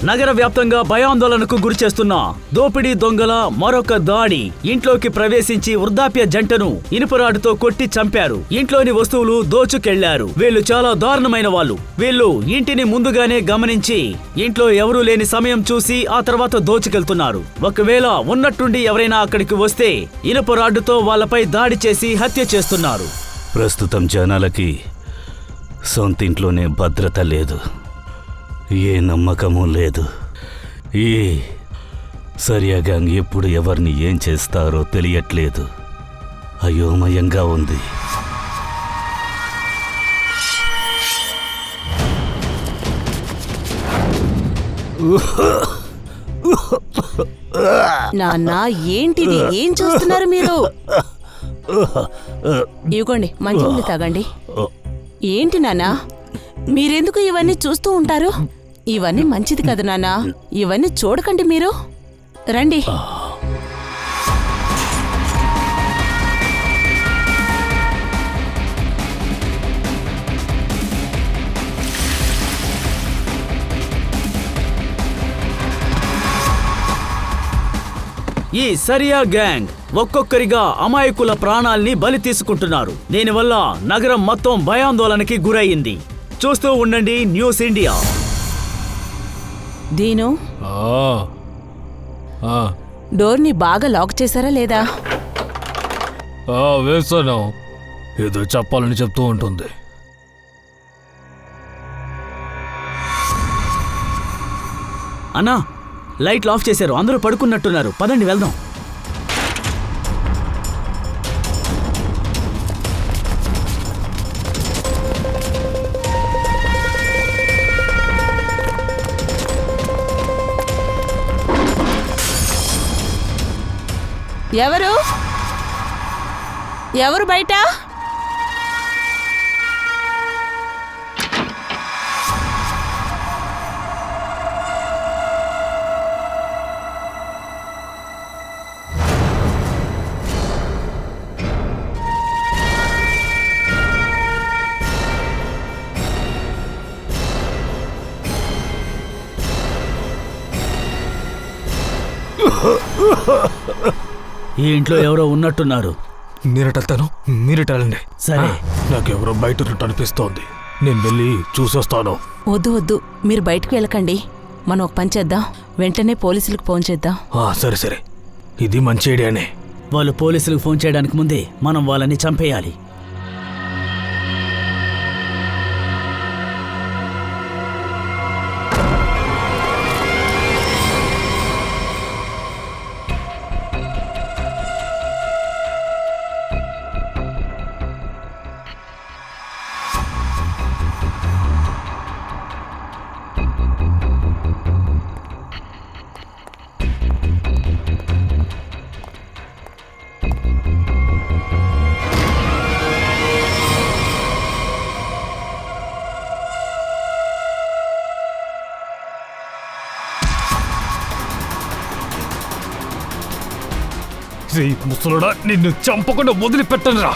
నగర వ్యాప్తంగా భయాందోళనకు గురిచేస్తున్న దోపిడీ దొంగల మరొక దాడి. ఇంట్లోకి ప్రవేశించి వృద్ధాప్య జంటను ఇనుపరాడుతో కొట్టి చంపారు. ఇంట్లోని వస్తువులు దోచుకెళ్లారు. వీళ్ళు చాలా దారుణమైన వాళ్ళు. వీళ్ళు ఇంటిని ముందుగానే గమనించి ఇంట్లో ఎవరూ లేని సమయం చూసి ఆ తర్వాత దోచుకెళ్తున్నారు. ఒకవేళ ఉన్నట్టుండి ఎవరైనా అక్కడికి వస్తే ఇనుపరాడుతో వాళ్ళపై దాడి చేసి హత్య చేస్తున్నారు. ప్రస్తుతం జనాలకి సొంతింట్లోనే భద్రత లేదు, ఏ నమ్మకము లేదు. ఈ సరియా గ్యాంగ్ ఎప్పుడు ఎవరిని ఏం చేస్తారో తెలియట్లేదు. అయోమయంగా ఉంది. నాన్న ఏంటిది? ఏం చూస్తున్నారు మీరు? ఇవ్వండి, మంచినీళ్ళు తాగండి. ఏంటి నాన్నా, మీరెందుకు ఇవన్నీ చూస్తూ ఉంటారు? ఇవన్నీ మంచిది కదా నాన్నా, ఇవన్నీ చూడకండి మీరు. రండి. ఈ సరియా గ్యాంగ్ ఒక్కొక్కరిగా అమాయకుల ప్రాణాల్ని బలి తీసుకుంటున్నారు. దీనివల్ల నగరం మొత్తం భయాందోళనకి గురయ్యింది. చూస్తూ ఉండండి న్యూస్ ఇండియా. దీను, డోర్ని బాగా లాక్ చేశారా లేదా? వేసాను. ఏదో చెప్పాలని చెప్తూ ఉంటుంది. అన్నా, లైట్లు ఆఫ్ చేశారు. అందరూ పడుకున్నట్టున్నారు. పదండి వెళ్దాం. ఎవరు ఎవరు బయట? ఈ ఇంట్లో ఎవరో ఉన్నట్టున్నారు. నేనటెళ్తాను, మీరెటాలండి. సరే. నాకెవరో బయట ఉన్నట్టు అనిపిస్తోంది. నేను వెళ్ళి చూసొస్తాను. వద్దు వద్దు, మీరు బయటకు వెళ్ళకండి. మనం ఒక పని చేద్దాం, వెంటనే పోలీసులకు ఫోన్ చేద్దాం. సరే సరే, ఇది మంచి ఐడియానే. వాళ్ళు పోలీసులకు ఫోన్ చేయడానికి ముందే మనం వాళ్ళని చంపేయాలి. ముసలుడా, నిన్ను చంపకుండా వదిలిపెట్టను రా.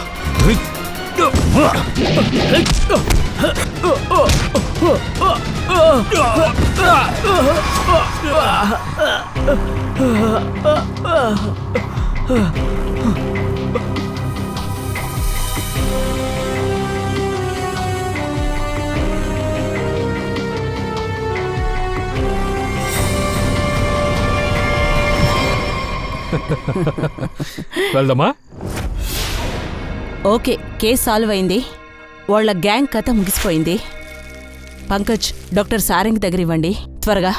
వెళ్దామా? ఓకే, కేసు సాల్వ్ అయింది. వాళ్ళ గ్యాంగ్ కథ ముగిసిపోయింది. పంకజ్, డాక్టర్ సారంగ్ దగ్గర ఇవ్వండి త్వరగా.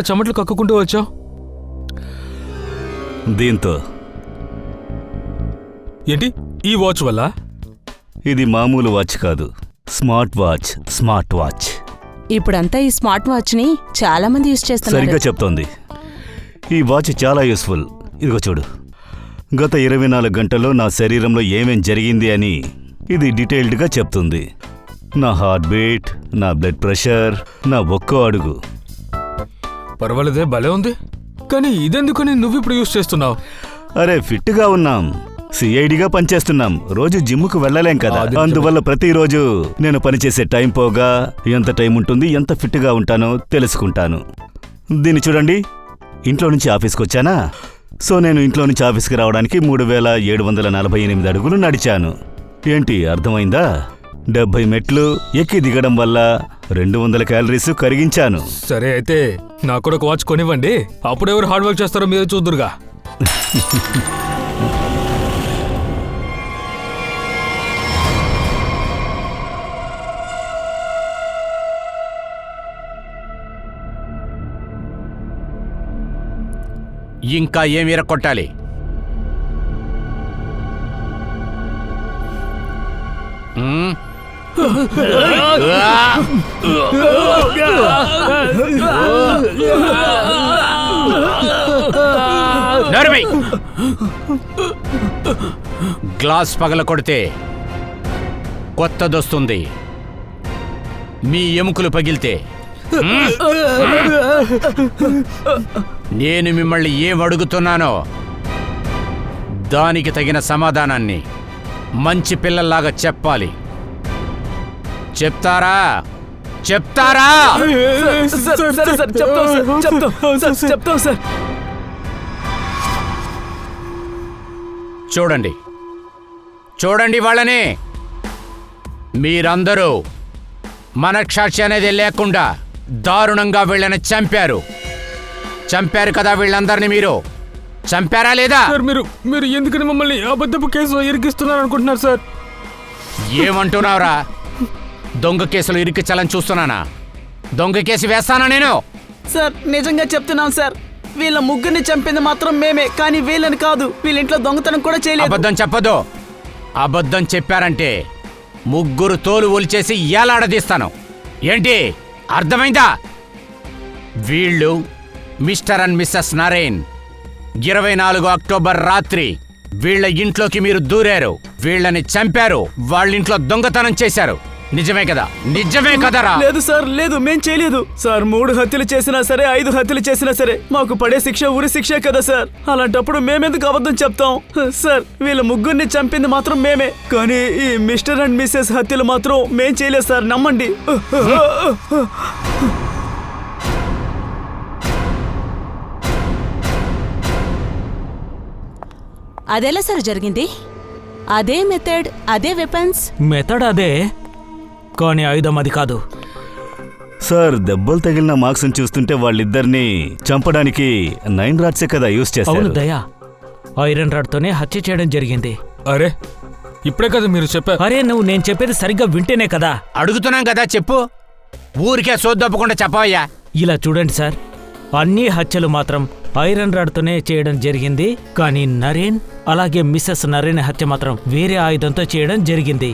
చెమట్లు కక్కుకుంటూ వచ్చావు. దీంతో ఏంటి ఈ వాచ్ వల్ల? ఇది మామూలు వాచ్ కాదు, స్మార్ట్ వాచ్. Smart watch. ఇప్పుడంతా ఈ స్మార్ట్ వాచ్ ని చాలా మంది యూజ్ చేస్తున్నారు. సరిగ్గా చెప్తోంది. ఈ వాచ్ చాలా యూస్ఫుల్. ఇదిగో చూడు, గత 24 గంటల్లో నా శరీరంలో ఏమేం జరిగింది అని ఇది డీటెయిల్డ్గా చెప్తుంది. నా హార్ట్ బీట్, నా బ్లడ్ ప్రెషర్, నా ఒక్కో అడుగు. పర్వాలేదే, భలే ఉంది. కానీ ఇదెందుకని నువ్వు ఇప్పుడు యూస్ చేస్తున్నావు? అరే ఫిట్గా ఉన్నాం, సిఐడిగా పనిచేస్తున్నాం, రోజు జిమ్ముకు వెళ్ళలేం కదా. అది నిజమే. అందువల్ల ప్రతిరోజు నేను పనిచేసే టైం పోగా ఎంత టైం ఉంటుంది, ఎంత ఫిట్గా ఉంటానో తెలుసుకుంటాను. దీన్ని చూడండి, ఇంట్లో నుంచి ఆఫీస్కి వచ్చానా, సో నేను ఇంట్లో నుంచి ఆఫీస్కి రావడానికి 3748 అడుగులు నడిచాను. ఏంటి అర్థమైందా? 70 మెట్లు ఎక్కి దిగడం వల్ల 200 క్యాలరీస్ కరిగించాను. సరే అయితే నాకు కూడా ఒక వాచ్ కొనివ్వండి, అప్పుడు ఎవరు హార్డ్ వర్క్ చేస్తారో మీరు చూద్దురుగా. ఇంకా ఏమి ఇరక్కొట్టాలి? నర్మి! గ్లాస్ పగల కొడితే కొత్తదొస్తుంది, మీ ఎముకలు పగిలితే నేను మిమ్మల్ని ఏం అడుగుతున్నానో దానికి తగిన సమాధానాన్ని మంచి పిల్లల్లాగా చెప్పాలి. చెప్తారా? చెప్తారా? చెప్తాం సార్. చూడండి, చూడండి వాళ్ళని. మీరందరూ మనక్షాక్షి అనేది లేకుండా దారుణంగా వీళ్ళని చంపారు. చంపారు కదా వీళ్ళందరినీ. మీరు చంపారా లేదా? సార్ మీరు ఎందుకని మమ్మల్ని అబద్ధపు కేసులో ఇరికిస్తున్నారు అనుకుంటున్నారు సార్? ఏమంటున్నావురా? దొంగ కేసులు ఇరికించాలని చూస్తున్నానా? దొంగ కేసు వేస్తానా నేను? సార్ నిజంగా చెప్తున్నాం సార్, వీళ్ళ ముగ్గురిని చంపింది మాత్రం మేమే, కానీ వీళ్ళని కాదు. వీళ్ళ ఇంట్లో దొంగతనం కూడా చేయలేదు. అబద్ధం చెప్పదు. అబద్ధం చెప్పారంటే ముగ్గురు తోలు ఒలిచేసి ఏలాడదీస్తాను. ఏంటి అర్థమైందా? వీళ్ళు Mr and missus Naren. 24 October రాత్రి వీళ్ళ ఇంట్లోకి మీరు దూరారు, వీళ్ళని చంపారు, వాళ్ళింట్లో దొంగతనం చేశారు. నిజమే కదా? నిజమే కదరా? లేదు సార్, లేదు, మేం చేయలేదు సార్. 3 హత్యలు చేసినా సరే, 5 హత్యలు చేసినా సరే మాకు పడే శిక్ష ఉరి శిక్షే కదా సార్. అలాంటప్పుడు మేమెందుకు అబద్ధం చెప్తాం సార్? వీళ్ళ ముగ్గురిని చంపింది మాత్రం మేమే, కానీ ఈ మిస్టర్ అండ్ మిస్సెస్ హత్యలు మాత్రం మేం చేయలేదు సార్, నమ్మండి. అదెలా సార్ జరిగింది? అదే మెథడ్, అదే వెపన్స్? మెథడ్ అదే, కానీ ఆయుధం అది కాదు. సార్, దెబ్బలు తగిలిన మార్క్స్ని చూస్తుంటే వాళ్ళిద్దరినీ చంపడానికి 9 రాడ్సే కదా యూస్ అవును చేశారు. దయా, ఐరన్ రాడ్తోనే హత్య చేయడం జరిగింది. అరే ఇప్పుడే కదా మీరు చెప్పారు. అరే నువ్వు నేను చెప్పేది సరిగ్గా వింటేనే కదా. అడుగుతున్నాం కదా, చెప్పు. ఊరికే సోద్దప్పకుండా చెప్పవయ్యా. ఇలా చూడండి సార్, అన్ని హత్యలు మాత్రం ఐరన్ రాడ్తోనే చేయడం జరిగింది, కానీ నరేన్ అలాగే మిస్సెస్ నరేన్ హత్య మాత్రం వేరే ఆయుధంతో చేయడం జరిగింది.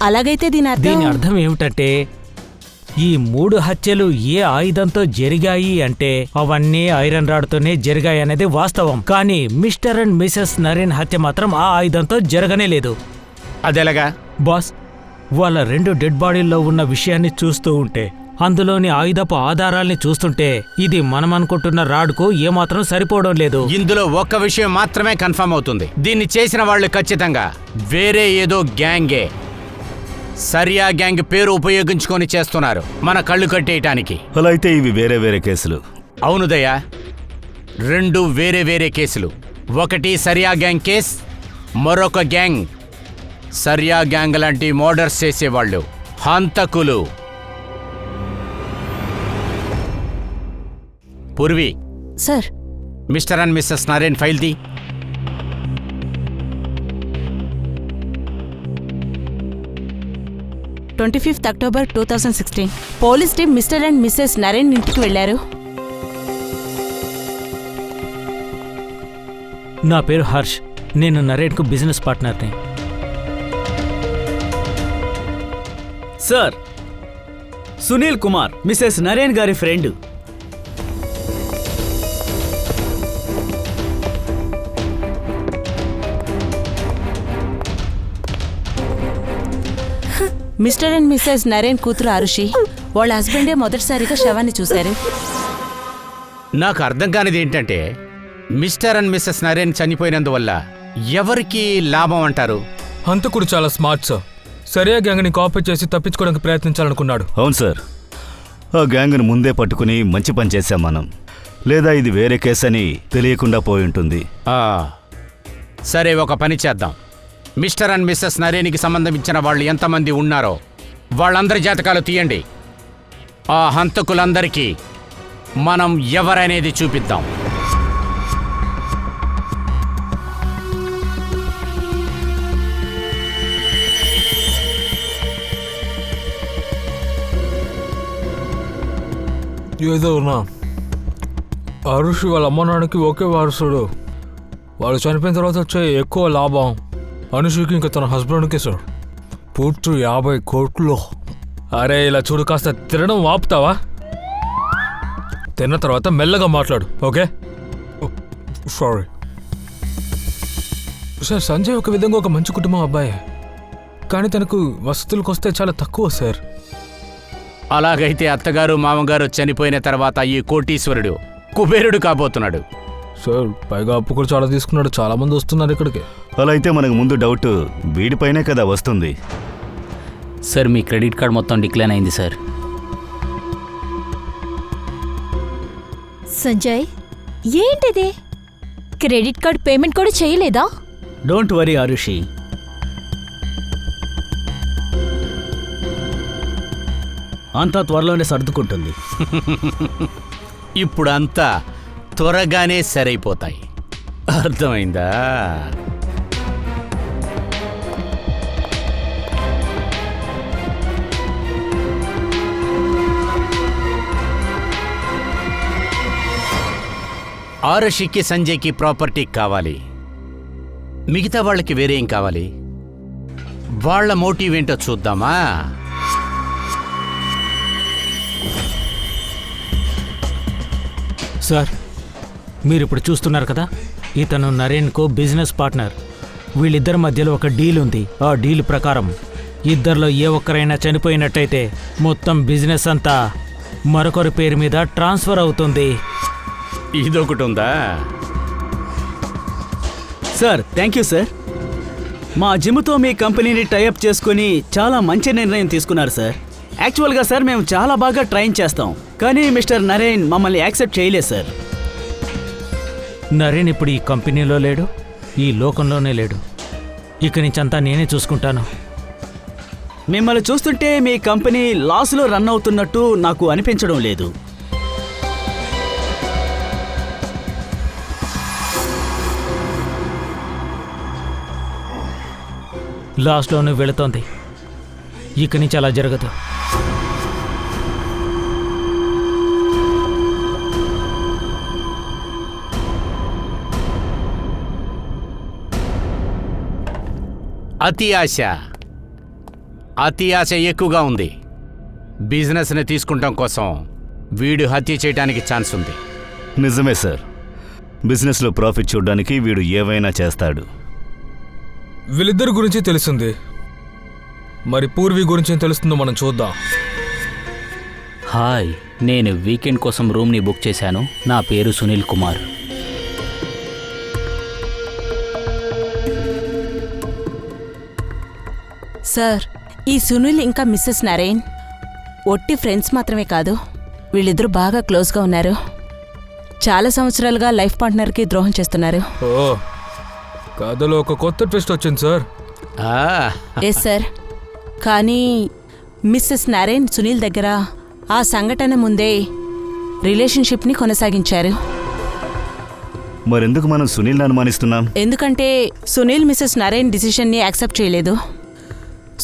అలాగైతే దీని అర్థం ఏమిటంటే ఈ 3 హత్యలు ఏ ఆయుధంతో జరిగాయి అంటే అవన్నీ ఐరన్ రాడ్తోనే జరిగాయనేది వాస్తవం. కానీ మిస్టర్ అండ్ మిసెస్ నరేన్ హత్య మాత్రం ఆ ఆయుధంతో జరగనే లేదు. అదెలాగా? బాస్, వాళ్ళ 2 డెడ్ బాడీల్లో ఉన్న విషయాన్ని చూస్తూ ఉంటే, అందులోని ఆయుధపు ఆధారాల్ని చూస్తుంటే ఇది మనం అనుకుంటున్న రాడ్కు ఏమాత్రం సరిపోవడం లేదు. ఇందులో ఒక్క విషయం మాత్రమే కన్ఫర్మ్ అవుతుంది. దీన్ని చేసిన వాళ్ళు ఖచ్చితంగా వేరే ఏదో గ్యాంగే, సరియా గ్యాంగ్ పేరు ఉపయోగించుకొని చేస్తున్నారు మన కళ్ళు కట్టేయటానికి. అలా అయితే ఇవి వేరే వేరే కేసులు. అవును దయ్యా, 2 వేరే వేరే కేసులు. ఒకటి సరియా గ్యాంగ్ కేస్, మరొక గ్యాంగ్ సరియా గ్యాంగ్ లాంటి మర్డర్స్ చేసేవాళ్ళు, హంతకులు. Purvi, sir, mister and missus Naren file ది. October 2016 police team mister and missus Naren ఇంటికి వెళ్లారు. నా పేరు హర్ష్, నేను నరేన్కు బిజినెస్ పార్ట్నర్ని. సార్, సునీల్ కుమార్ మిస్సెస్ నరేన్ గారి friend. Mister and missus Naren కూతురు ఆరుషి వాళ్ళ హస్బెండే మొదటిసారిగా శవాన్ని చూశారు. నాకు అర్థం కానిది ఏంటంటే మిస్టర్ అండ్ మిస్సెస్ నరేన్ చనిపోయినందువల్ల ఎవరికి లాభం అంటారు? హంతకుడు చాలా స్మార్ట్ సార్. సరియా గ్యాంగ్ని కాపీ చేసి తప్పించుకోవడానికి ప్రయత్నించాలనుకున్నాడు. అవును సార్, ఆ గ్యాంగ్ను ముందే పట్టుకుని మంచి పని చేశాం మనం. లేదా ఇది వేరే కేసు అని తెలియకుండా పోయి ఉంటుంది. సరే, ఒక పని చేద్దాం. మిస్టర్ అండ్ మిస్సెస్ నరేన్కి సంబంధించిన వాళ్ళు ఎంతమంది ఉన్నారో వాళ్ళందరి జాతకాలు తీయండి. ఆ హంతకులందరికీ మనం ఎవరనేది చూపిద్దాం. ఏదో ఉన్నా అరుషి వాళ్ళ అమ్మ నాన్నకి ఒకే వారసుడు. వాళ్ళు చనిపోయిన తర్వాత వచ్చే ఎక్కువ లాభం అనుషికి ఇంకా తన హస్బెండ్కి సార్. పూర్తి 50 కోట్లు. అరే ఇలా చూడు, కాస్త తినడం ఆపుతావా? తిన్న తర్వాత మెల్లగా మాట్లాడు, ఓకే? Sorry sir. సంజయ్ ఒక విధంగా ఒక మంచి కుటుంబం అబ్బాయి, కానీ తనకు వసతులకు వస్తే చాలా తక్కువ సార్. అలాగైతే అత్తగారు మామగారు చనిపోయిన తర్వాత ఈ కోటీశ్వరుడు కుబేరుడు కాబోతున్నాడు. సార్ పైగా అప్పు కూడా చాలా తీసుకున్నాడు. చాలా మంది వస్తున్నారు ఇక్కడికి. అలా అయితే మనకు ముందు డౌట్ వీడిపైనే కదా వస్తుంది. సార్, మీ క్రెడిట్ కార్డ్ మొత్తం డిక్లైన్ అయింది సార్. సంజయ్, ఏంటిది? క్రెడిట్ కార్డ్ పేమెంట్ కూడా చేయలేదా? డోంట్ వరీ ఆరుషి, అంతా త్వరలోనే సర్దుకుంటుంది. ఇప్పుడంతా త్వరగానే సరైపోతాయి. అర్థమైందా? ఆరుషికి సంజయ్కి ప్రాపర్టీ కావాలి. మిగతా వాళ్ళకి వేరే ఏం కావాలి? వాళ్ళ మోటివ్ ఏంటో చూద్దామా? సార్, మీరిప్పుడు చూస్తున్నారు కదా, ఇతను నరేన్కు బిజినెస్ పార్ట్నర్. వీళ్ళిద్దరి మధ్యలో ఒక డీల్ ఉంది. ఆ డీల్ ప్రకారం ఇద్దరిలో ఏ ఒక్కరైనా చనిపోయినట్టయితే మొత్తం బిజినెస్ అంతా మరొకరి పేరు మీద ట్రాన్స్ఫర్ అవుతుంది. ఇదొకటి ఉందా? Sir, thank you sir. మా జిమ్తో మీ కంపెనీని టైఅప్ చేసుకుని చాలా మంచి నిర్ణయం తీసుకున్నారు సార్. యాక్చువల్గా సార్, మేము చాలా బాగా ట్రైన్ చేస్తాం, కానీ మిస్టర్ నరేన్ మమ్మల్ని యాక్సెప్ట్ చేయలేదు సార్. నరేన్ ఇప్పుడు ఈ కంపెనీలో లేడు, ఈ లోకంలోనే లేడు. ఇక నుంచి అంతా నేనే చూసుకుంటాను. మిమ్మల్ని చూస్తుంటే మీ కంపెనీ లాస్లో రన్ అవుతున్నట్టు నాకు అనిపించడం లేదు. లాస్ట్లోనే వెళుతోంది. ఇక నుంచి అలా జరగదు. అతి ఆశ ఎక్కువగా ఉంది. బిజినెస్ని తీసుకుంటాం కోసం వీడు హత్య చేయడానికి ఛాన్స్ ఉంది. నిజమే సార్, బిజినెస్లో ప్రాఫిట్ చూడడానికి వీడు ఏవైనా చేస్తాడు. వీళ్ళిద్దరి గురించి తెలిసింది, మరి పూర్వీ గురించి ఏం తెలుస్తుందో మనం చూద్దాం. హాయ్, నేను వీకెండ్ కోసం రూమ్ని బుక్ చేశాను. నా పేరు సునీల్ కుమార్. సార్, ఈ సునీల్ ఇంకా మిస్సెస్ నరేన్ ఒట్టి ఫ్రెండ్స్ మాత్రమే కాదు, వీళ్ళిద్దరూ బాగా క్లోజ్గా ఉన్నారు. చాలా సంవత్సరాలుగా లైఫ్ పార్ట్నర్కి ద్రోహం చేస్తున్నారు. ఓ, కథలో ఒక కొత్త ట్విస్ట్ వచ్చింది సార్. ఎస్ సార్, కానీ మిస్సెస్ నరేన్ సునీల్ దగ్గర ఆ సంఘటన ముందే రిలేషన్షిప్ని కొనసాగించారు. మరెందుకు మనం సునీల్ని అనుమానిస్తున్నాం? ఎందుకంటే సునీల్ మిస్సెస్ నరేన్ డిసిషన్ని యాక్సెప్ట్ చేయలేదు.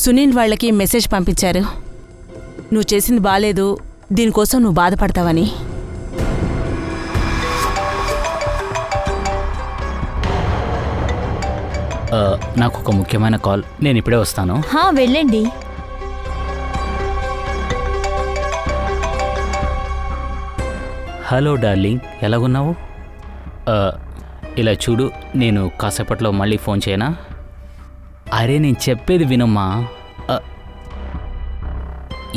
సునీల్ వాళ్ళకి మెసేజ్ పంపించారు, నువ్వు చేసింది బాలేదు, దీనికోసం నువ్వు బాధపడతావని. నాకు ఒక ముఖ్యమైన కాల్, నేను ఇప్పుడే వస్తాను. వెళ్ళండి. హలో డార్లింగ్, ఎలాగున్నావు? ఇలా చూడు, నేను కాసేపట్లో మళ్ళీ ఫోన్ చేయనా? అరే, నేను చెప్పేది వినమ్మా.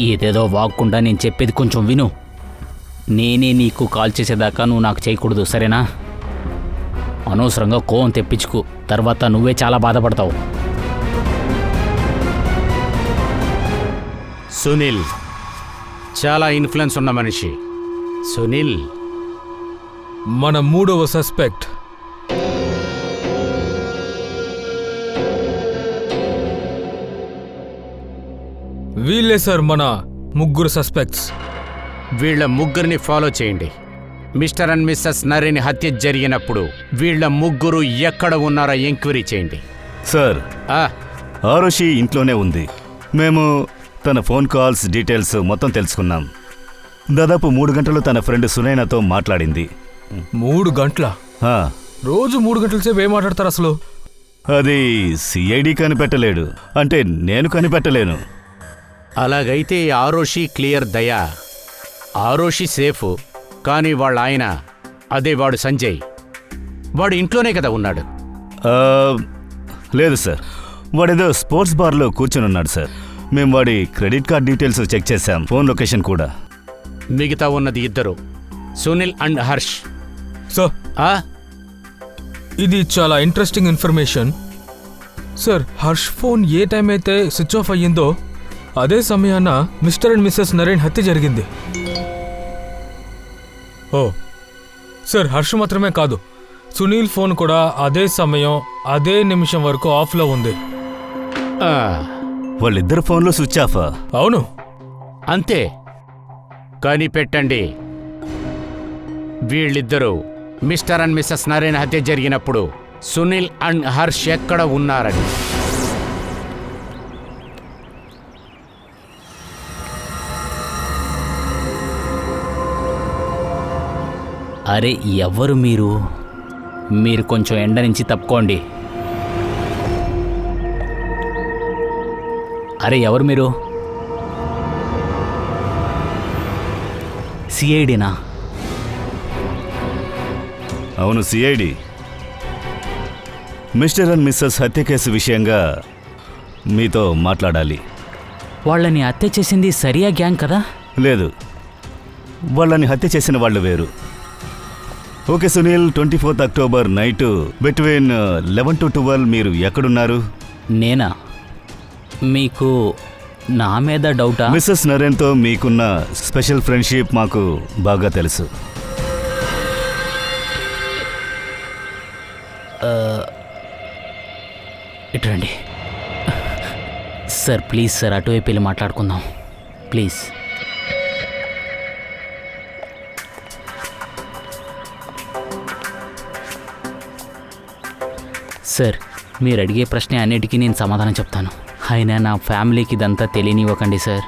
ఏదేదో వాక్కుండా నేను చెప్పేది కొంచెం విను. నేనే నీకు కాల్ చేసేదాకా నువ్వు నాకు చేయకూడదు, సరేనా? అనవసరంగా కోవం తెప్పించుకు, తర్వాత నువ్వే చాలా బాధపడతావు. సునీల్ చాలా ఇన్ఫ్లుయెన్స్ ఉన్న మనిషి. సునీల్ మన 3వ సస్పెక్ట్ వీళ్ళే సార్, మన 3 సస్పెక్ట్స్. వీళ్ళ ముగ్గురిని ఫాలో చేయండి. మిస్టర్ అండ్ మిస్సెస్ నరేన్ హత్య జరిగినప్పుడు వీళ్ళ ముగ్గురు ఎక్కడ ఉన్నారో ఎంక్వైరీ చేయండి. సార్, ఆ, ఆరుషి ఇంట్లోనే ఉంది. మేము తన ఫోన్ కాల్స్ డీటెయిల్స్ మొత్తం తెలుసుకున్నాం. దాదాపు 3 గంటలు తన ఫ్రెండ్ సునైనాతో మాట్లాడింది. 3 గంటల? ఆ, రోజు 3 గంటల సేపు ఏం మాట్లాడతారు అసలు? అది సిఐడి కనిపెట్టలేడు, అంటే నేను కనిపెట్టలేను. అలాగైతే ఆరోషి క్లియర్ దయా. ఆరోషి సేఫ్, కానీ వాళ్ళ ఆయన, అదే వాడు సంజయ్, వాడు ఇంట్లోనే కదా ఉన్నాడు. ఆ, లేదు సార్, వాడేదో స్పోర్ట్స్ బార్లో కూర్చొని ఉన్నాడు సార్. మేము వాడి క్రెడిట్ కార్డ్ డీటెయిల్స్ చెక్ చేశాం, ఫోన్ లొకేషన్ కూడా. మిగతా ఉన్నది ఇద్దరు, సునీల్ అండ్ హర్ష్. సార్, ఆ, ఇది చాలా ఇంట్రెస్టింగ్ ఇన్ఫర్మేషన్. సార్, హర్ష్ ఫోన్ ఏ టైం అయితే స్విచ్ ఆఫ్ అయ్యిందో అదే సమయాన మిస్టర్ అండ్ మిస్సెస్ నరేన్ హత్య జరిగింది. ఓ సార్, హర్ష్ మాత్రమే కాదు, సునీల్ ఫోన్ కూడా అదే సమయం అదే నిమిషం వరకు ఆఫ్లో ఉంది. ఆ, వాళ్ళిద్దరు ఫోన్లో స్విచ్ ఆఫా? అవును. అంతే. కనిపెట్టండి, వీళ్ళిద్దరూ మిస్టర్ అండ్ మిస్సెస్ నరేన్ హత్య జరిగినప్పుడు సునీల్ అండ్ హర్ష్ ఎక్కడ ఉన్నారని. అరే ఎవరు మీరు? మీరు కొంచెం ఎండ నుంచి తప్పుకోండి. అరే ఎవరు మీరు? సిఐడినా? అవును, సిఐడి. మిస్టర్ అండ్ మిస్సెస్ హత్య కేసు విషయంగా మీతో మాట్లాడాలి. వాళ్ళని హత్య చేసింది సరియా గ్యాంగ్ కదా? లేదు, వాళ్ళని హత్య చేసిన వాళ్ళు వేరు. Okay Sunil, 24th October night between 11 to 12 మీరు ఎక్కడున్నారు? నేనా? మీకు నా మీద డౌటా? మిస్సెస్ నరేన్తో మీకున్న స్పెషల్ ఫ్రెండ్షిప్ మాకు బాగా తెలుసు. ఇటండి సార్, ప్లీజ్ సార్, అటువైపు వెళ్ళి మాట్లాడుకుందాం ప్లీజ్. సార్, మీరు అడిగే ప్రశ్న అన్నిటికీ నేను సమాధానం చెప్తాను. అయినా నా ఫ్యామిలీకి ఇదంతా తెలియనివ్వకండి సార్.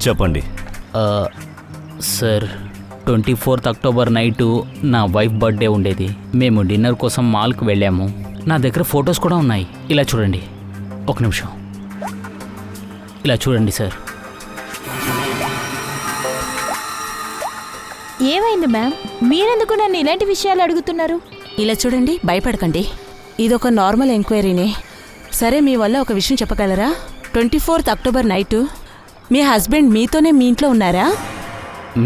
చెప్పండి. సార్, 24th అక్టోబర్ నైటు నా వైఫ్ బర్త్డే ఉండేది. మేము డిన్నర్ కోసం మాల్కి వెళ్ళాము. నా దగ్గర ఫొటోస్ కూడా ఉన్నాయి. ఇలా చూడండి, ఒక నిమిషం, ఇలా చూడండి సార్. ఏమైంది మ్యామ్? మీరెందుకు నన్ను ఇలాంటి విషయాలు అడుగుతున్నారు? ఇలా చూడండి, భయపడకండి, ఇదొక నార్మల్ ఎంక్వైరీనే. సరే, మీ వల్ల ఒక విషయం చెప్పగలరా? 24th అక్టోబర్ నైటు మీ హస్బెండ్ మీతోనే మీ ఇంట్లో ఉన్నారా?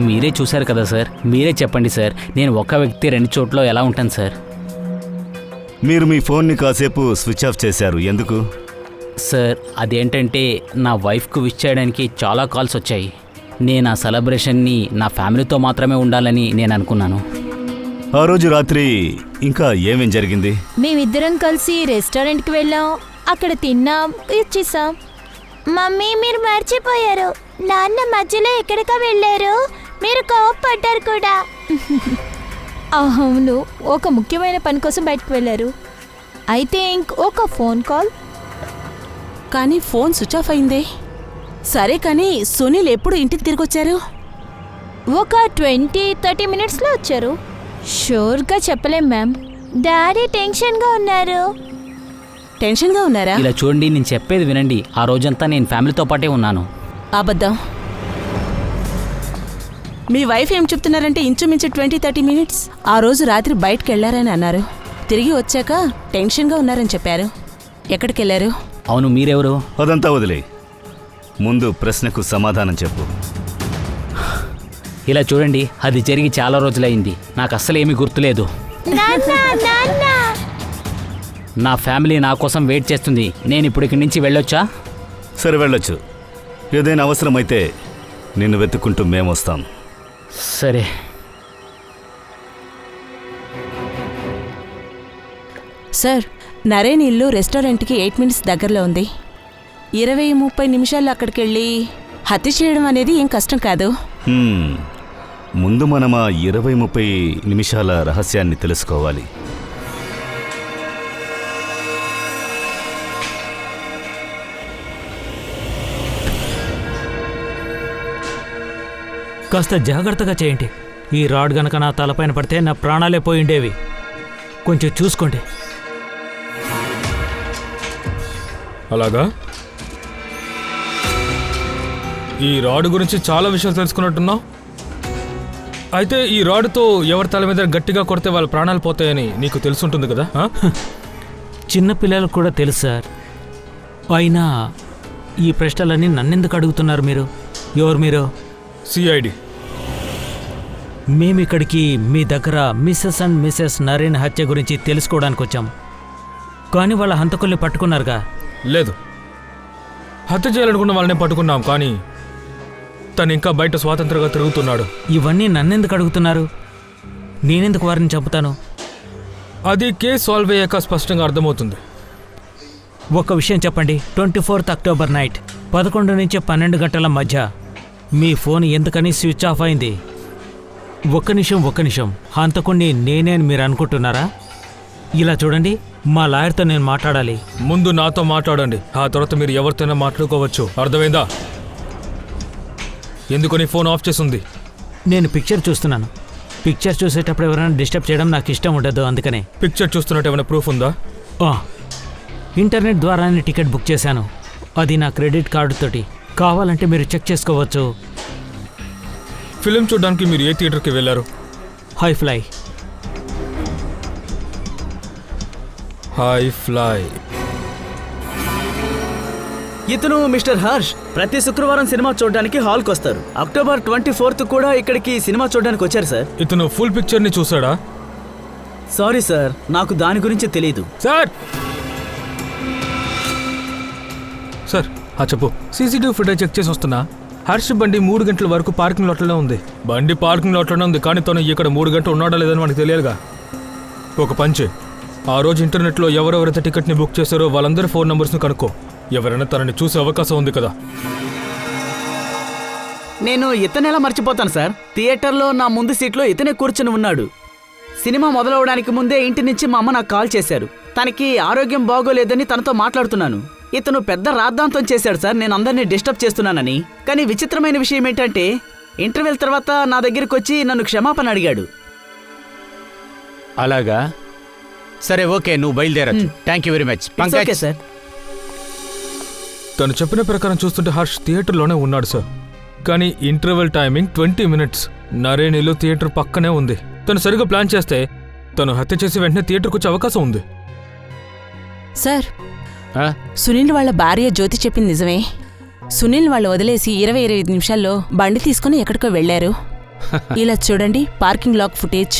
మీరే చూశారు కదా సార్, మీరే చెప్పండి సార్. నేను ఒక్క వ్యక్తి 2 చోట్ల ఎలా ఉంటాను సార్? మీరు మీ ఫోన్ని కాసేపు స్విచ్ ఆఫ్ చేశారు, ఎందుకు? సార్, అదేంటంటే నా వైఫ్కు విష్ చేయడానికి చాలా కాల్స్ వచ్చాయి. నేను ఆ సెలబ్రేషన్ని నా ఫ్యామిలీతో మాత్రమే ఉండాలని నేను అనుకున్నాను. ఆ రోజు రాత్రి ఇంకా ఏమేం జరిగింది? మేమిద్దరం కలిసి రెస్టారెంట్కి వెళ్ళాం, అక్కడ తిన్నాం, ఇచ్చేసాం. మమ్మీ, మీరు మర్చిపోయారు, నాన్న మధ్యలో ఎక్కడికా వెళ్ళారు, మీరు కోపడ్డారు కూడా. అవును, ఒక ముఖ్యమైన పని కోసం బయటకు వెళ్ళారు. అయితే ఒక ఫోన్ కాల్. కానీ ఫోన్ స్విచ్ ఆఫ్ అయిందే. సరే, కానీ సునీల్ ఎప్పుడు ఇంటికి తిరిగొచ్చారు? ఒక 20-30 మినిట్స్లో వచ్చారు. షూర్గా చెప్పలేం మ్యామ్. డాడీ టెన్షన్గా ఉన్నారు. టెన్షన్గా ఉన్నారా? ఇలా చూడండి, నేను చెప్పేది వినండి. ఆ రోజంతా నేను ఫ్యామిలీతో పాటే ఉన్నాను. అబద్ధం. మీ వైఫ్ ఏం చెప్తున్నారంటే ఇంచుమించు 20-30 మినిట్స్ ఆ రోజు రాత్రి బయటకు వెళ్లారని అన్నారు. తిరిగి వచ్చాక టెన్షన్గా ఉన్నారని చెప్పారు. ఎక్కడికి వెళ్ళారు? అవును, మీరెవరు? అదంతా వదిలే, ముందు ప్రశ్నకు సమాధానం చెప్పు. ఇలా చూడండి, అది జరిగి చాలా రోజులైంది. నాకు అస్సలు ఏమీ గుర్తులేదు. నాన్న నాన్న నా ఫ్యామిలీ నా కోసం వెయిట్ చేస్తుంది. నేను ఇప్పుడు ఇక్కడి నుంచి వెళ్ళొచ్చా? సరే, వెళ్ళొచ్చు. ఏదైనా అవసరమైతే నిన్ను వెతుక్కుంటూ మేమొస్తాం. సరే. సార్, నరేన్ ఇల్లు రెస్టారెంట్కి 8 మినిట్స్ దగ్గరలో ఉంది. 20-30 నిమిషాల్లో అక్కడికి వెళ్ళి హత్య చేయడం అనేది ఏం కష్టం కాదు. ముందు మనం ఆ 20-30 నిమిషాల రహస్యాన్ని తెలుసుకోవాలి. కాస్త జాగ్రత్తగా చేయండి. ఈ రాడ్ గనక నా తలపైన పడితే నా ప్రాణాలే పోయిండేవి. కొంచెం చూసుకోండి. అలాగా? ఈ రాడ్ గురించి చాలా విషయాలు తెలుసుకున్నట్టున్నావు. అయితే ఈ రాడ్తో ఎవరి తల మీద గట్టిగా కొడితే వాళ్ళ ప్రాణాలు పోతాయని నీకు తెలుసుంటుంది కదా? చిన్నపిల్లలకు కూడా తెలుసు సార్. అయినా ఈ ప్రశ్నలన్నీ నన్నెందుకు అడుగుతున్నారు మీరు? ఎవరు మీరు? సిఐడి. మేమిక్కడికి మీ దగ్గర మిస్సెస్ అండ్ మిస్సెస్ నరేన్ హత్య గురించి తెలుసుకోవడానికి వచ్చాం. కానీ వాళ్ళ హంతకుల్ని పట్టుకున్నారుగా? లేదు, హత్య చేయాలనుకున్న వాళ్ళని పట్టుకున్నాం, కానీ తను ఇంకా బయట స్వాతంత్రంగా తిరుగుతున్నాడు. ఇవన్నీ నన్నెందుకు అడుగుతున్నారు? నేనెందుకు వారిని చంపుతాను? అది కేసు సాల్వ్ అయ్యాక స్పష్టంగా అర్థమవుతుంది. ఒక విషయం చెప్పండి. 24th అక్టోబర్ నైట్ 11 నుంచి 12 గంటల మధ్య మీ ఫోన్ ఎందుకని స్విచ్ ఆఫ్ అయింది? ఒక్క నిమిషం. హంతకుణ్ణి నేనే అని మీరు అనుకుంటున్నారా? ఇలా చూడండి, మా లాయర్తో నేను మాట్లాడాలి. ముందు నాతో మాట్లాడండి, ఆ తర్వాత మీరు ఎవరితోనైనా మాట్లాడుకోవచ్చు. అర్థమైందా? ఎందుకు నీ ఫోన్ ఆఫ్ చేసింది? నేను పిక్చర్ చూస్తున్నాను. పిక్చర్ చూసేటప్పుడు ఎవరైనా డిస్టర్బ్ చేయడం నాకు ఇష్టం ఉండదు, అందుకనే. పిక్చర్ చూస్తున్నట్టు ఏమైనా ప్రూఫ్ ఉందా? ఇంటర్నెట్ ద్వారానే టికెట్ బుక్ చేశాను. అది నా క్రెడిట్ కార్డుతోటి. కావాలంటే మీరు చెక్ చేసుకోవచ్చు. ఫిలిం చూడడానికి మీరు ఏ థియేటర్కి వెళ్ళారు? High fly. ఇతను మిస్టర్ హర్ష్. ప్రతి శుక్రవారం సినిమా చూడడానికి హాల్కి వస్తారు. అక్టోబర్ 24th కూడా ఇక్కడికి సినిమా చూడడానికి వచ్చారు సార్. ఇతను ఫుల్ పిక్చర్ని చూసాడా? సారీ సార్, నాకు దాని గురించి తెలీదు. సార్ చెప్పు. సీసీటీవీ ఫుటేజ్ చెక్ చేసి వస్తున్నా. హర్ష్ బండి 3 గంటల వరకు పార్కింగ్ లాట్లోనే ఉంది. బండి పార్కింగ్ లాట్లోనే ఉంది, కానీ తను ఇక్కడ 3 గంటలు ఉన్నాడా లేదని మనకు తెలియాలిగా. ఒక పంచే, ఆ రోజు ఇంటర్నెట్లో ఎవరెవరైతే టికెట్ని బుక్ చేశారో వాళ్ళందరి ఫోన్ నంబర్స్ని కనుక్కో. ఎవరైనా తనని చూసే అవకాశం ఉంది కదా. నేను ఇతనెలా మర్చిపోతాను సార్? థియేటర్లో నా ముందు సీట్లో ఇతనే కూర్చుని ఉన్నాడు. సినిమా మొదలవడానికి ముందే ఇంటి నుంచి మా అమ్మ నాకు కాల్ చేశారు. తనకి ఆరోగ్యం బాగోలేదని తనతో మాట్లాడుతున్నాను. ఇతను పెద్ద రాద్ధాంతం చేశాడు సార్, నేను అందరినీ డిస్టర్బ్ చేస్తున్నానని. కానీ విచిత్రమైన విషయం ఏంటంటే ఇంటర్వెల్ తర్వాత నా దగ్గరికి వచ్చి నన్ను క్షమాపణ అడిగాడు. అలాగా? సరే, ఓకే, నువ్వు బయలుదేరచ్చు. Thank you very much. Okay sir. తను చెప్పిన ప్రకారం చూస్తుంటే హర్ష్ థియేటర్లోనే ఉన్నాడు సార్. కానీ ఇంటర్వెల్ టైమింగ్ 20 మినిట్స్. నరేన్ ఇల్లు థియేటర్ పక్కనే ఉంది. తను సరిగ్గా ప్లాన్ చేస్తే తను హత్య చేసి వెంటనే థియేటర్కి వచ్చే అవకాశం ఉంది. సార్, సునీల్ వాళ్ళ భార్య జ్యోతి చెప్పింది నిజమే. సునీల్ వాళ్ళు వదిలేసి 20-25 నిమిషాల్లో బండి తీసుకుని ఎక్కడికో వెళ్లారు. ఇలా చూడండి, పార్కింగ్ లాక్ ఫుటేజ్.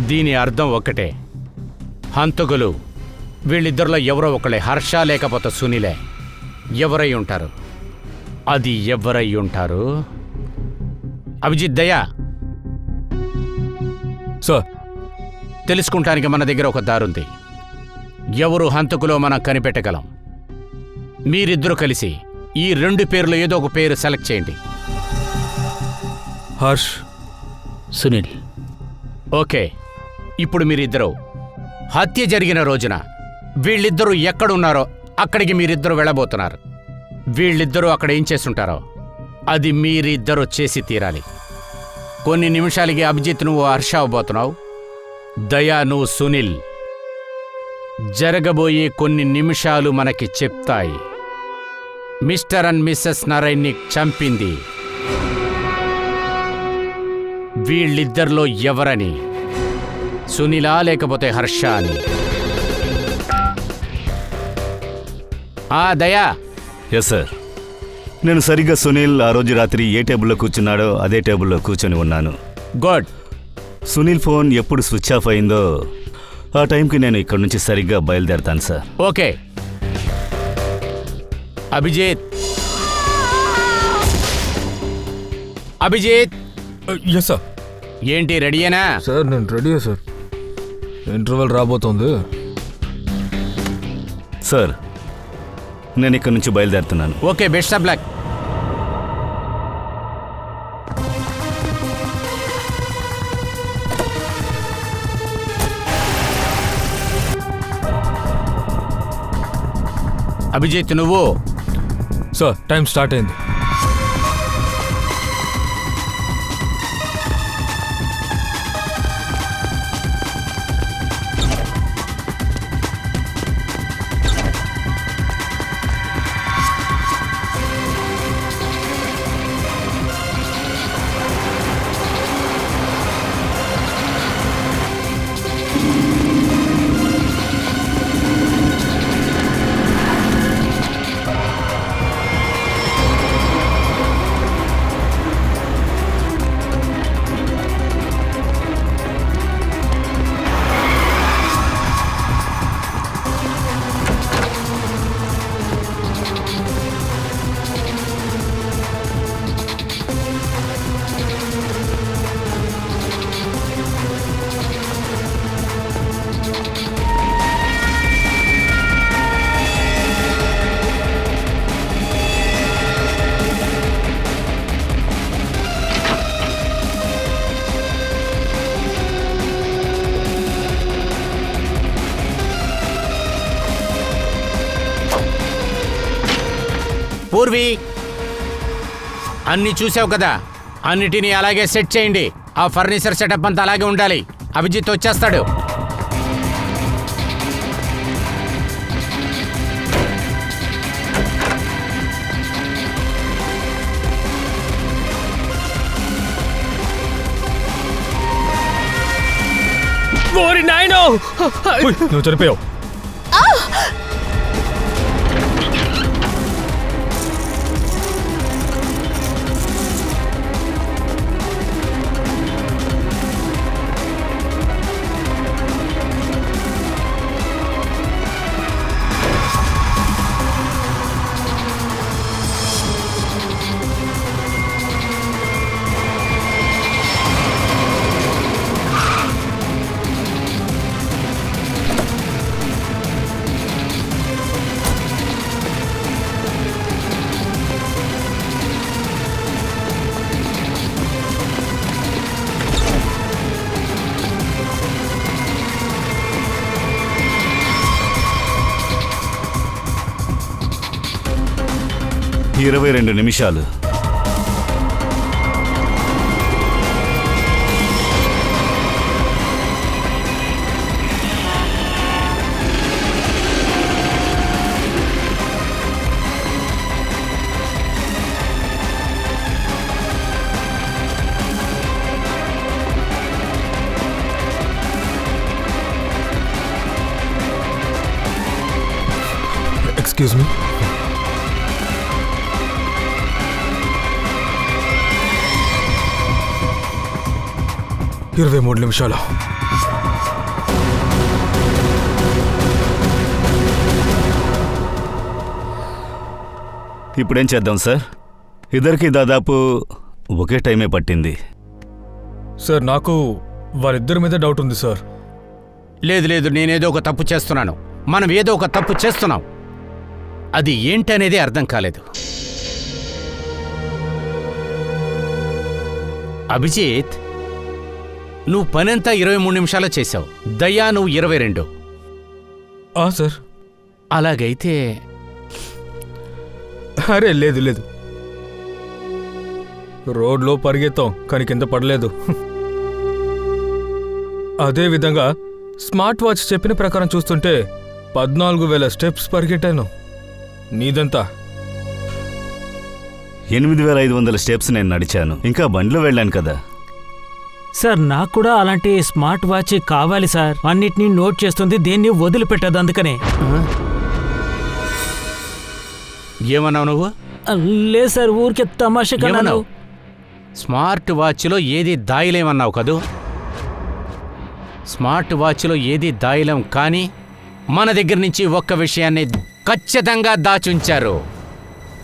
దీని అర్థం ఒక్కటే, హంతకులు వీళ్ళిద్దరిలో ఎవరో ఒకళ్ళే. హర్ష లేకపోతే సునీలే. ఎవరై ఉంటారు? అది ఎవరై ఉంటారు? అభిజిత్, దయా, సార్, తెలుసుకుంటానికి మన దగ్గర ఒక దారుంది. ఎవరు హంతకులో మనం కనిపెట్టగలం. మీరిద్దరూ కలిసి ఈ 2 పేర్లు ఏదో ఒక పేరు సెలెక్ట్ చేయండి. హర్ష్, సునీల్. ఓకే, ఇప్పుడు మీరిద్దరూ హత్య జరిగిన రోజున వీళ్ళిద్దరూ ఎక్కడున్నారో అక్కడికి మీరిద్దరూ వెళ్ళబోతున్నారు. వీళ్ళిద్దరూ అక్కడ ఏం చేస్తుంటారో అది మీరిద్దరూ చేసి తీరాలి. కొన్ని నిమిషాలకి అభిజిత్ నువ్వు హర్ష అవ్వబోతున్నావు, దయా నువ్వు సునీల్. జరగబోయే కొన్ని నిమిషాలు మనకి చెప్తాయి మిస్టర్ అండ్ మిస్సెస్ నరైన్ని చంపింది వీళ్ళిద్దరిలో ఎవరని, సునీలా లేకపోతే హర్ష అని. దయా. Yes sir. నేను సరిగ్గా సునీల్ ఆ రోజు రాత్రి ఏ టేబుల్లో కూర్చున్నాడో అదే టేబుల్లో కూర్చొని ఉన్నాను. గుడ్. సునీల్ ఫోన్ ఎప్పుడు స్విచ్ ఆఫ్ అయిందో ఆ టైంకి నేను ఇక్కడి నుంచి సరిగ్గా బయలుదేరతాను sir. Okay. Abhijit. Abhijit. Yes sir. ఏంటి రెడీయేనా? సార్ నేను రెడీయే సార్. ఇంటర్వెల్ రాబోతోంది. సార్ నేను ఇక్కడి నుంచి బయలుదేరుతున్నాను. Okay, best of luck. Abhijit నువ్వు. సార్ టైం స్టార్ట్ అయింది. పూర్వి, అన్ని చూసావు కదా, అన్నిటినీ అలాగే సెట్ చేయండి. ఆ ఫర్నిచర్ సెటప్ అంతా అలాగే ఉండాలి. అభిజిత్ వచ్చేస్తాడు. నువ్వు చనిపోయావు. ఇరవై 22 నిమిషాలు. Excuse me. ఇరవై 23 నిమిషాలు. ఇప్పుడేం చేద్దాం సార్? ఇద్దరికి దాదాపు ఒకే టైమే పట్టింది. సార్ నాకు వారిద్దరి మీద డౌట్ ఉంది సార్. లేదు లేదు, నేనేదో ఒక తప్పు చేస్తున్నాను. మనం ఏదో ఒక తప్పు చేస్తున్నాం. అది ఏంటనేది అర్థం కాలేదు. అభిజిత్, నువ్వు పనంతా 23 నిమిషాలు చేశావు. దయ్యా నువ్వు 22. సార్ అలాగైతే అరే లేదు లేదు, రోడ్లో పరిగెత్తాం కానీ కింద పడలేదు. అదేవిధంగా స్మార్ట్ వాచ్ చెప్పిన ప్రకారం చూస్తుంటే 14,000 స్టెప్స్ పరిగెట్టాను. నీదంతా? 8,500 స్టెప్స్ నేను నడిచాను. ఇంకా బండిలో వెళ్ళాను కదా. సార్ నాకు కూడా అలాంటి స్మార్ట్ వాచ్ కావాలి సార్. అన్నిటినీ నోట్ చేస్తుంది, దేన్ని వదిలిపెట్టదు. అందుకనే. ఏమన్నావు నువ్వు? లేదు సార్, ఊరికే తమాషా కన్నాను. ఏమన్నావు? స్మార్ట్ వాచ్లో ఏది దాయలేమన్నావు కదూ? స్మార్ట్ వాచ్లో ఏది దాయలేం, కానీ మన దగ్గర నుంచి ఒక్క విషయాన్ని ఖచ్చితంగా దాచుంచారు.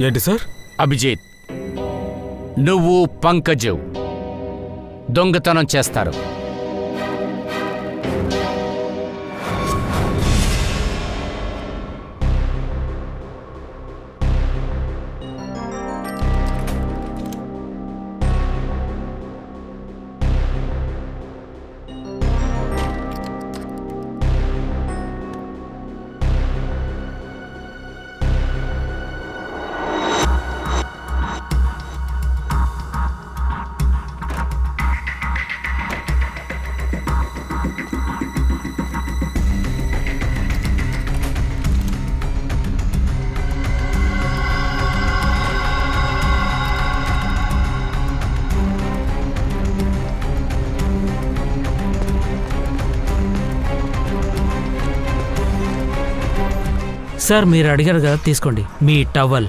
ఏంటి సార్? అభిజిత్, నువ్వు పంకజు దొంగతనం చేస్తారు. సార్ మీరు అడిగారు కదా, తీసుకోండి మీ టవల్.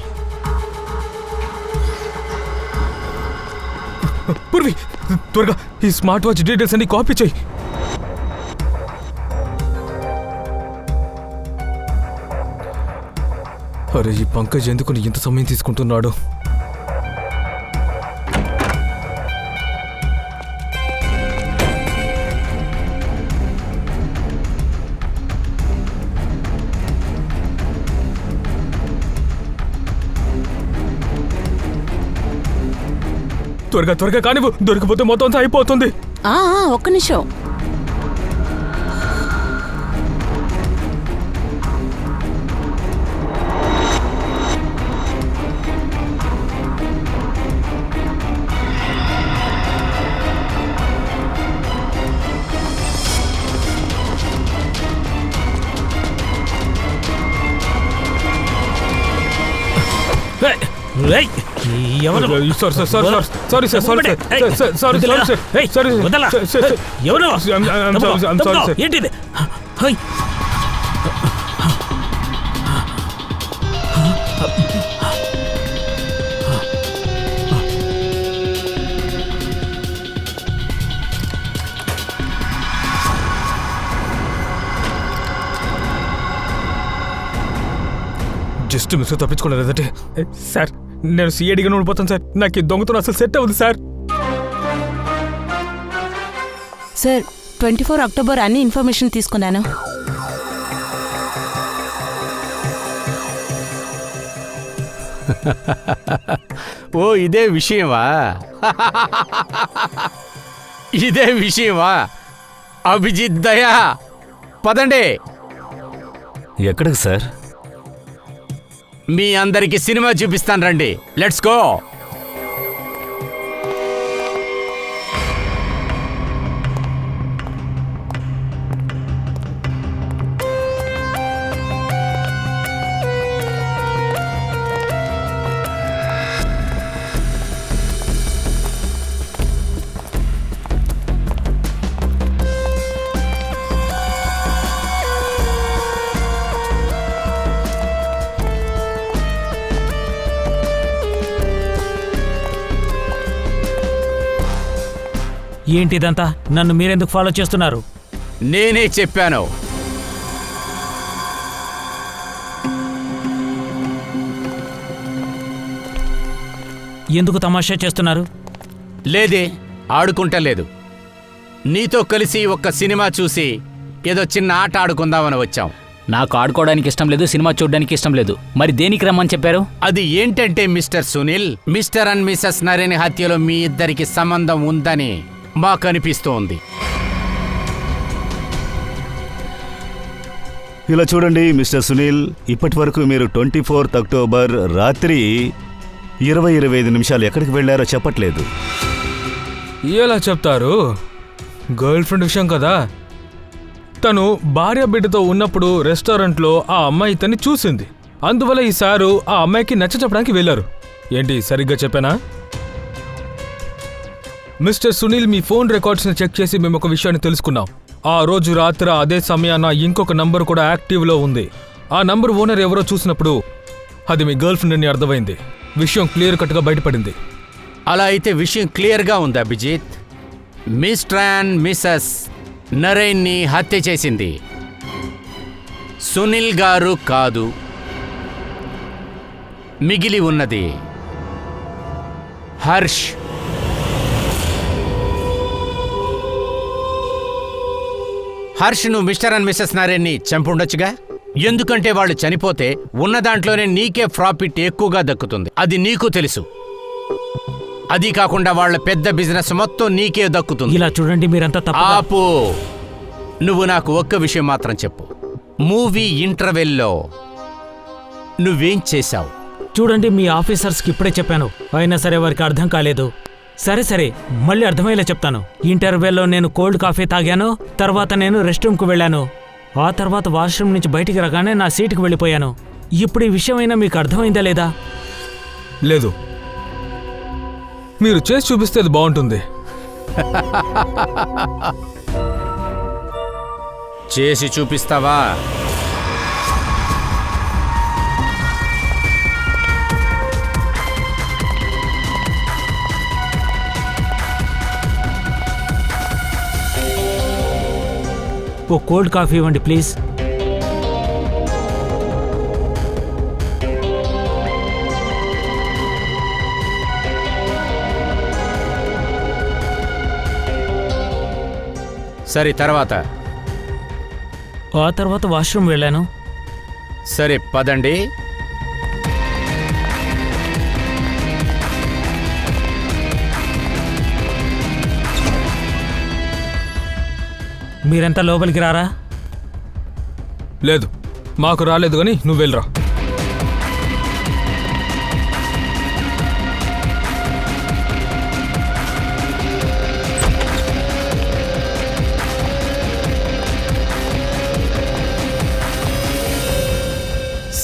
పూర్వి, త్వరగా ఈ స్మార్ట్ వాచ్ డీటెయిల్స్ అన్ని కాపీ చేయి. అరే, ఈ పంకజ్ ఎందుకు ఇంత సమయం తీసుకుంటున్నాడు? త్వరగా త్వరగా కానివ్వు, దొరికిపోతే మొత్తం అంతా అయిపోతుంది. ఒక్క నిమిషం. ఎవరు? సారీ ఏంటిది? జస్ట్ మిస్ తప్పించుకోలేదంటే సార్, నేను సిఐడిగా ఉండిపోతాను సార్. నాకు ఈ దొంగతనం అసలు సెట్ అవుతుంది సార్. సార్ 24 అక్టోబర్ అన్ని ఇన్ఫర్మేషన్ తీసుకున్నాను. ఓ, ఇదే విషయమా? ఇదే విషయమా? అభిజిత్ దయా, పదండి. ఎక్కడికి సార్? మీ అందరికి సినిమా చూపిస్తాను, రండి. Let's go. ఏంటిదంతా? నన్ను మీరెందుకు ఫాలో చేస్తున్నారు? నేనే చెప్పాను. ఎందుకు తమాషా చేస్తున్నారు? లేదే, ఆడుకుంటలేదు. నీతో కలిసి ఒక్క సినిమా చూసి ఏదో చిన్న ఆట ఆడుకుందామని వచ్చాం. నాకు ఆడుకోవడానికి ఇష్టం లేదు, సినిమా చూడడానికి ఇష్టం లేదు. మరి దేనికి రమ్మని చెప్పారు? అది ఏంటంటే mister Sunil, mister and missus Naren హత్యలో మీ ఇద్దరికి సంబంధం ఉందని మాకు అనిపిస్తోంది. ఇలా చూడండి మిస్టర్ సునీల్, ఇప్పటి వరకు మీరు 24th అక్టోబర్ రాత్రి 25 నిమిషాలు ఎక్కడికి వెళ్ళారో చెప్పట్లేదు. ఎలా చెప్తారు? గర్ల్ ఫ్రెండ్ విషయం కదా. తను భార్య బిడ్డతో ఉన్నప్పుడు రెస్టారెంట్లో ఆ అమ్మాయి తన్ని చూసింది. అందువల్ల ఈసారు ఆ అమ్మాయికి నచ్చ చెప్పడానికి వెళ్ళారు. ఏంటి సరిగ్గా చెప్పానా? మిస్టర్ సునీల్, మీ ఫోన్ రికార్డ్స్ని చెక్ చేసి మేము ఒక విషయాన్ని తెలుసుకున్నాం. ఆ రోజు రాత్రి అదే సమయాన ఇంకొక నంబర్ కూడా యాక్టివ్లో ఉంది. ఆ నంబర్ ఓనర్ ఎవరో చూసినప్పుడు అది మీ గర్ల్ ఫ్రెండ్ అని అర్థమైంది. విషయం క్లియర్ కట్గా బయటపడింది. అలా అయితే విషయం క్లియర్గా ఉంది అభిజిత్. మిస్టర్ అండ్ మిసెస్ నరేన్ని హత్య చేసింది సునీల్ గారు కాదు, మిగిలి ఉన్నది హర్ష్. హర్ష్ను మిస్టర్ అండ్ మిసెస్ నరేన్ని చంపుండొచ్చుగా. ఎందుకంటే వాళ్ళు చనిపోతే ఉన్న దాంట్లోనే నీకే ప్రాఫిట్ ఎక్కువగా దక్కుతుంది. అది నీకు తెలుసు. అది కాకుండా వాళ్ళ పెద్ద బిజినెస్ మొత్తం నీకే దక్కుతుంది. ఇలా చూడండి, మీరంతా తప్పు. ఆపు. నువ్వు నాకు ఒక్క విషయం మాత్రం చెప్పు. మూవీ ఇంటర్వెల్లో నువ్వేం చేశావు? చూడండి, మీ ఆఫీసర్స్కి ఇప్పుడే చెప్పాను, అయినా సరే వారికి అర్థం కాలేదు. సరే మళ్ళీ అర్థమయ్యేలా చెప్తాను. ఇంటర్వెల్లో నేను కోల్డ్ కాఫీ తాగాను, తర్వాత నేను రెస్ట్ రూమ్కు వెళ్ళాను, ఆ తర్వాత వాష్రూమ్ నుంచి బయటికి రాగానే నా సీటుకు వెళ్ళిపోయాను. ఇప్పుడు ఈ విషయమైనా మీకు అర్థమైందా లేదా? లేదు, మీరు చేసి చూపిస్తే అది బాగుంటుంది. చేసి చూపిస్తావా? ఓ కోల్డ్ కాఫీ ఇవ్వండి ప్లీజ్. సరే, తర్వాత? ఆ తర్వాత వాష్రూమ్ వెళ్ళాను. సరే పదండి. మీరంతా లోపలికి రారా? లేదు, మాకు రాలేదు, కానీ నువ్వు వెళ్ళరా.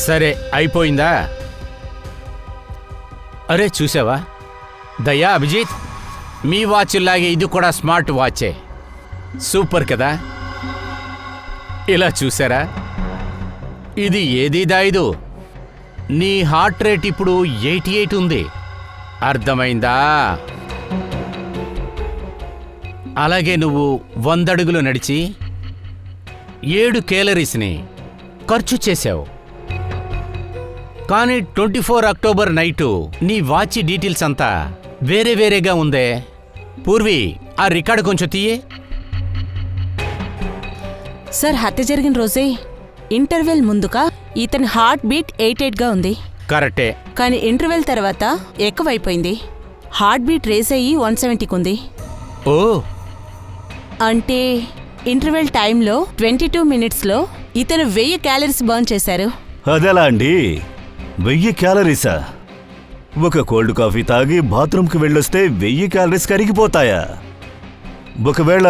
సరే, అయిపోయిందా? అరే చూసావా దయ్యా, అభిజిత్, మీ వాచ్లాగే ఇది కూడా స్మార్ట్ వాచే. సూపర్ కదా. ఇలా చూసారా, ఇది ఏది దాయిదు. నీ హార్ట్ రేట్ ఇప్పుడు 88 ఉంది. అర్థమైందా? అలాగే నువ్వు 100 అడుగులు నడిచి 7 కేలరీస్ని ఖర్చు చేశావు. కానీ 24 అక్టోబర్ నైటు నీ వాచ్ డీటెయిల్స్ అంతా వేరే వేరేగా ఉందే. పూర్వి, ఆ రికార్డు కొంచెం తీయే. సార్, హత్య జరిగిన రోజే ఇంటర్వెల్ ముందుగా ఇతని హార్ట్ బీట్ 88గా ఉంది. కరెక్టే. కానీ ఇంటర్వెల్ తర్వాత ఎక్కువైపోయింది. హార్ట్ బీట్ రేస్ అయ్యి 170కి ఉంది. ఓ, అంటే ఇంటర్వెల్ టైంలో 22 మినిట్స్లో ఇతను 1000 క్యాలరీస్ బర్న్ చేశారు. అదెలా అండి? 1000 క్యాలరీసా? ఒక కోల్డ్ కాఫీ తాగి బాత్రూమ్కి వెళ్ళొస్తే 1000 క్యాలరీస్ కరిగిపోతాయా? ఒకవేళ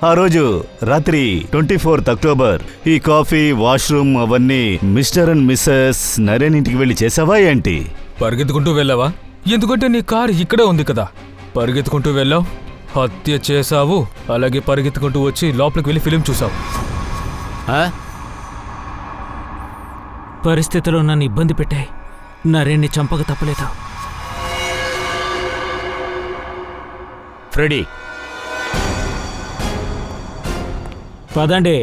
ఆ రోజు రాత్రి 24th అక్టోబర్ ఈ కాఫీ, వాష్రూమ్ అవన్నీ మిస్టర్ అండ్ మిస్సెస్ నరేన్ ఇంటికి వెళ్ళి చేసావా ఏంటి? పరిగెత్తుకుంటూ వెళ్ళావా? ఎందుకంటే నీ కారు ఇక్కడే ఉంది కదా. పరిగెత్తుకుంటూ వెళ్ళావు, హత్య చేశావు, అలాగే పరిగెత్తుకుంటూ వచ్చి లోపలికి వెళ్ళి ఫిలిం చూసావు. పరిస్థితులు నన్ను ఇబ్బంది పెట్టాయి. నరేన్ని చంపక తప్పలేదు. ఫ్రెడీ, పదండి.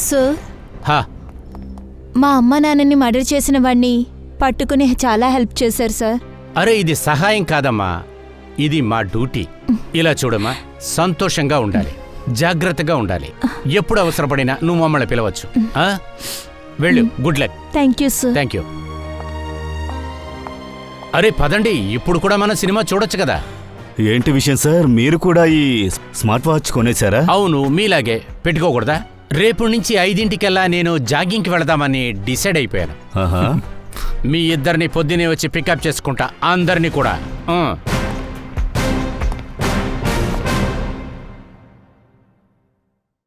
సార్, హా, మా అమ్మ నాన్నని మర్డర్ చేసిన వాడిని పట్టుకుని చాలా హెల్ప్ చేశారు సార్. అరే ఇది సహాయం కాదమ్మా, ఇది మా డ్యూటీ. ఇలా చూడమ్మా, సంతోషంగా ఉండాలి, జాగ్రత్తగా ఉండాలి. ఎప్పుడు అవసరపడినా నువ్వు మమ్మల్ని పిలవచ్చు. వెళ్ళు. Good luck. Thank you sir. Thank you. అరే పదండి, ఇప్పుడు కూడా మన సినిమా చూడొచ్చు కదా. ఏంటి విషయం సార్, మీరు కూడా ఈ స్మార్ట్ వాచ్ కొనేశారా? అవును, మీలాగే పెట్టుకోకూడదా? రేపు నుంచి 5ంటికల్లా నేను జాగింగ్కి వెళదామని డిసైడ్ అయిపోయాను. ఆహా. మీ ఇద్దరిని పొద్దునే వచ్చి పికప్ చేసుకుంటా, అందరినీ కూడా.